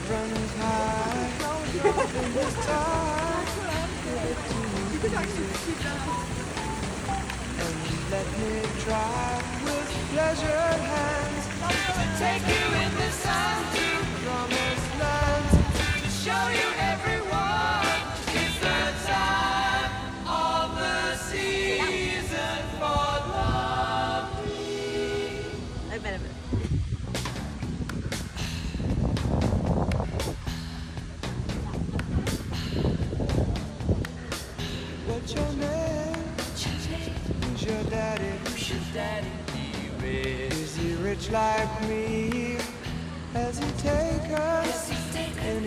runs high in this time. And let me try with pleasured hands to take you in the sun to promised lands, to show you everyone. It's the time of the season for love. Ay, espérame. What's your name? Who's your daddy? Is he rich like me? Has he taken